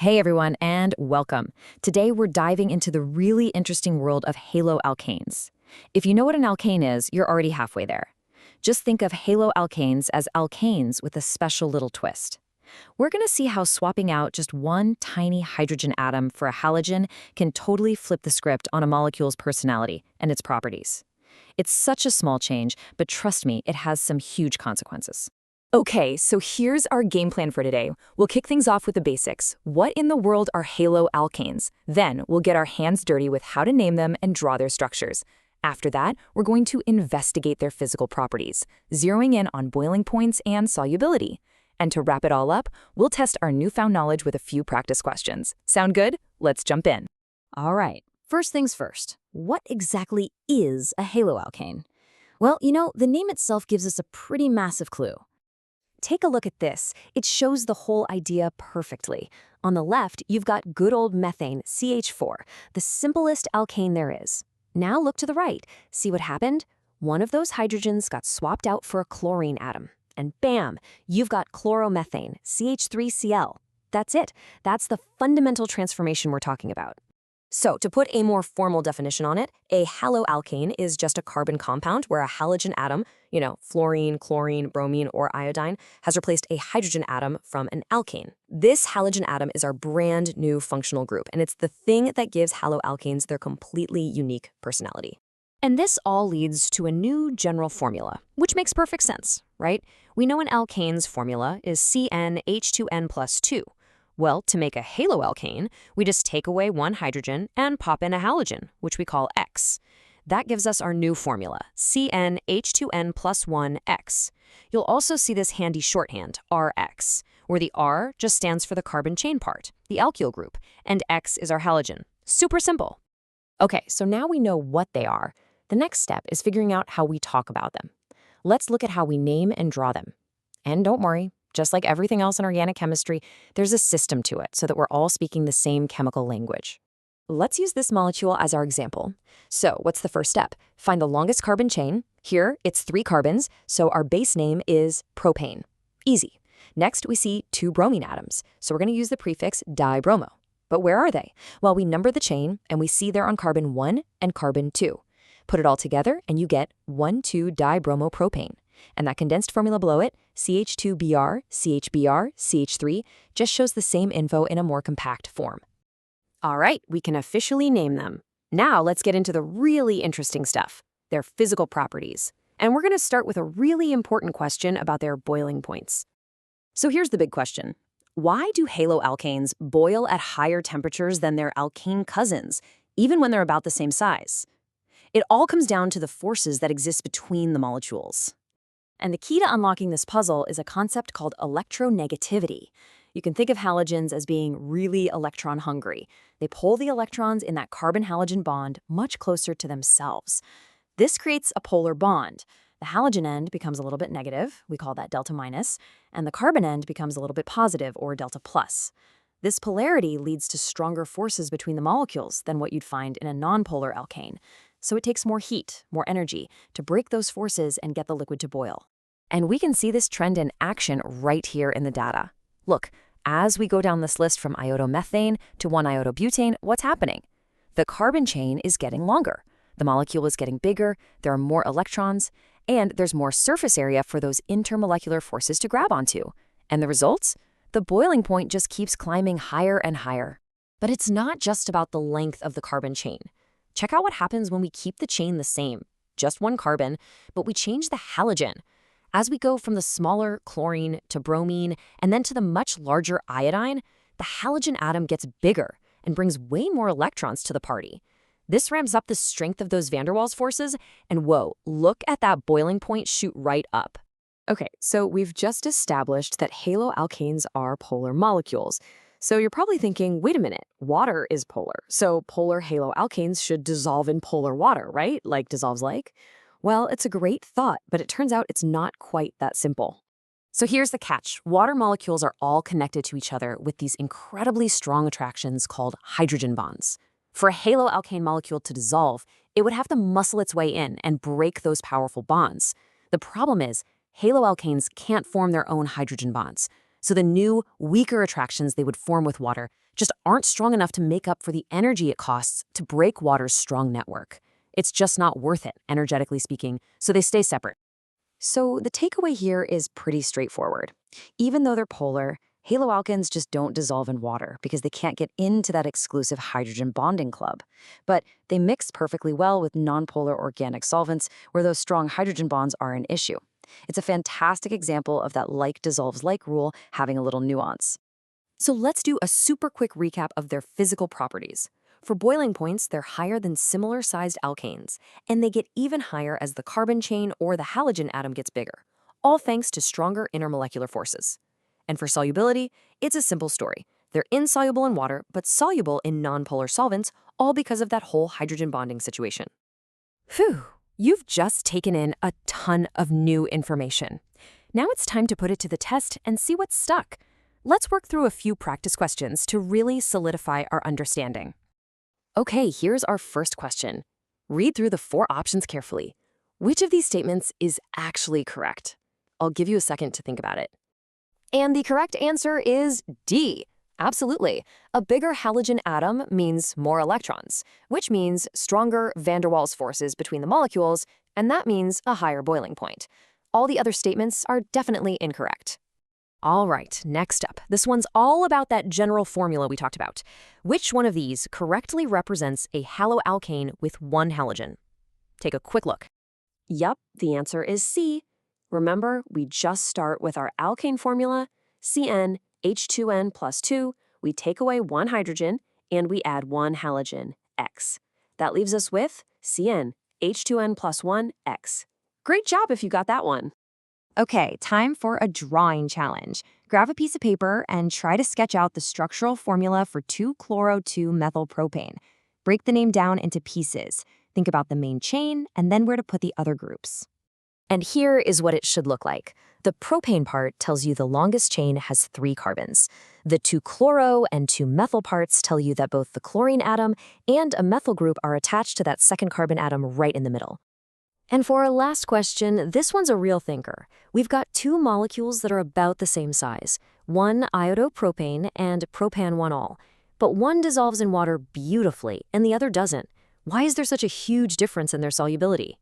Hey everyone, and welcome. Today we're diving into the really interesting world of haloalkanes. If you know what an alkane is, you're already halfway there. Just think of haloalkanes as alkanes with a special little twist. We're going to see how swapping out just one tiny hydrogen atom for a halogen can totally flip the script on a molecule's personality and its properties. It's such a small change, but trust me, it has some huge consequences. Okay, so here's our game plan for today. We'll kick things off with the basics. What in the world are haloalkanes? Then we'll get our hands dirty with how to name them and draw their structures. After that, we're going to investigate their physical properties, zeroing in on boiling points and solubility. And to wrap it all up, we'll test our newfound knowledge with a few practice questions. Sound good? Let's jump in. All right, first things first. What exactly is a haloalkane? Well, the name itself gives us a pretty massive clue. Take a look at this. It shows the whole idea perfectly. On the left, you've got good old methane, CH4, the simplest alkane there is. Now look to the right. See what happened? One of those hydrogens got swapped out for a chlorine atom. And bam, you've got chloromethane, CH3Cl. That's it. That's the fundamental transformation we're talking about. So, to put a more formal definition on it, a haloalkane is just a carbon compound where a halogen atom, fluorine, chlorine, bromine, or iodine, has replaced a hydrogen atom from an alkane. This halogen atom is our brand new functional group, and it's the thing that gives haloalkanes their completely unique personality. And this all leads to a new general formula, which makes perfect sense, right? We know an alkane's formula is CnH2n plus 2. Well, to make a haloalkane, we just take away one hydrogen and pop in a halogen, which we call X. That gives us our new formula, CnH2n plus 1 X. You'll also see this handy shorthand, Rx, where the R just stands for the carbon chain part, the alkyl group, and X is our halogen. Super simple. Okay, so now we know what they are. The next step is figuring out how we talk about them. Let's look at how we name and draw them. And don't worry, just like everything else in organic chemistry, there's a system to it so that we're all speaking the same chemical language. Let's use this molecule as our example. So what's the first step? Find the longest carbon chain. Here, it's 3 carbons, so our base name is propane. Easy. Next, we see 2 bromine atoms, so we're going to use the prefix dibromo. But where are they? Well, we number the chain, and we see they're on carbon 1 and carbon 2. Put it all together, and you get 1,2-dibromopropane. And that condensed formula below it, CH2Br, CHBr, CH3, just shows the same info in a more compact form. All right, we can officially name them. Now let's get into the really interesting stuff, their physical properties. And we're going to start with a really important question about their boiling points. So here's the big question. Why do haloalkanes boil at higher temperatures than their alkane cousins, even when they're about the same size? It all comes down to the forces that exist between the molecules. And the key to unlocking this puzzle is a concept called electronegativity. You can think of halogens as being really electron hungry. They pull the electrons in that carbon-halogen bond much closer to themselves. This creates a polar bond. The halogen end becomes a little bit negative, we call that delta minus, and the carbon end becomes a little bit positive, or delta plus. This polarity leads to stronger forces between the molecules than what you'd find in a nonpolar alkane. So it takes more heat, more energy, to break those forces and get the liquid to boil. And we can see this trend in action right here in the data. Look, as we go down this list from iodomethane to 1-iodobutane, what's happening? The carbon chain is getting longer. The molecule is getting bigger, there are more electrons, and there's more surface area for those intermolecular forces to grab onto. And the results? The boiling point just keeps climbing higher and higher. But it's not just about the length of the carbon chain. Check out what happens when we keep the chain the same, just one carbon, but we change the halogen. As we go from the smaller chlorine to bromine and then to the much larger iodine, the halogen atom gets bigger and brings way more electrons to the party. This ramps up the strength of those van der Waals forces, and whoa, look at that boiling point shoot right up. Okay, so we've just established that haloalkanes are polar molecules. So you're probably thinking, wait a minute, water is polar. So polar haloalkanes should dissolve in polar water, right? Like dissolves like? Well, it's a great thought, but it turns out it's not quite that simple. So here's the catch. Water molecules are all connected to each other with these incredibly strong attractions called hydrogen bonds. For a haloalkane molecule to dissolve, it would have to muscle its way in and break those powerful bonds. The problem is, haloalkanes can't form their own hydrogen bonds. So the new, weaker attractions they would form with water just aren't strong enough to make up for the energy it costs to break water's strong network. It's just not worth it, energetically speaking, so they stay separate. So the takeaway here is pretty straightforward. Even though they're polar, haloalkanes just don't dissolve in water because they can't get into that exclusive hydrogen bonding club. But they mix perfectly well with nonpolar organic solvents where those strong hydrogen bonds are an issue. It's a fantastic example of that like dissolves like rule having a little nuance. So let's do a super quick recap of their physical properties. For boiling points, they're higher than similar-sized alkanes, and they get even higher as the carbon chain or the halogen atom gets bigger, all thanks to stronger intermolecular forces. And for solubility, it's a simple story. They're insoluble in water, but soluble in nonpolar solvents, all because of that whole hydrogen bonding situation. Phew, you've just taken in a ton of new information. Now it's time to put it to the test and see what's stuck. Let's work through a few practice questions to really solidify our understanding. Okay, here's our first question. Read through the 4 options carefully. Which of these statements is actually correct? I'll give you a second to think about it. And the correct answer is D. Absolutely. A bigger halogen atom means more electrons, which means stronger van der Waals forces between the molecules, and that means a higher boiling point. All the other statements are definitely incorrect. All right, next up. This one's all about that general formula we talked about. Which one of these correctly represents a haloalkane with 1 halogen? Take a quick look. Yup, the answer is C. Remember, we just start with our alkane formula, CN, H2N plus 2, we take away 1 hydrogen, and we add 1 halogen, X. That leaves us with CN, H2N plus 1, X. Great job if you got that one. Okay, time for a drawing challenge. Grab a piece of paper and try to sketch out the structural formula for 2-chloro-2-methylpropane. Break the name down into pieces. Think about the main chain and then where to put the other groups. And here is what it should look like. The propane part tells you the longest chain has 3 carbons. The 2-chloro and 2-methyl parts tell you that both the chlorine atom and a methyl group are attached to that second carbon atom right in the middle. And for our last question, this one's a real thinker. We've got 2 molecules that are about the same size, one iodopropane and propan-1-ol. But one dissolves in water beautifully and the other doesn't. Why is there such a huge difference in their solubility?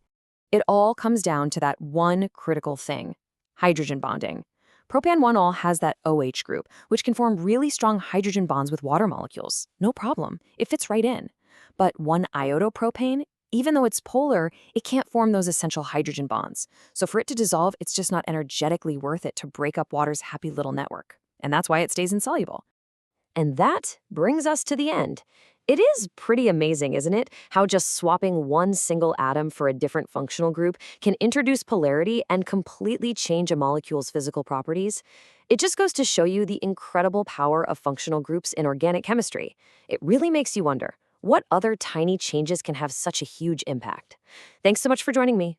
It all comes down to that one critical thing, hydrogen bonding. Propan-1-ol has that OH group, which can form really strong hydrogen bonds with water molecules. No problem, it fits right in. But 1-iodopropane, even though it's polar, it can't form those essential hydrogen bonds. So for it to dissolve, it's just not energetically worth it to break up water's happy little network. And that's why it stays insoluble. And that brings us to the end. It is pretty amazing, isn't it? How just swapping one single atom for a different functional group can introduce polarity and completely change a molecule's physical properties. It just goes to show you the incredible power of functional groups in organic chemistry. It really makes you wonder, what other tiny changes can have such a huge impact? Thanks so much for joining me.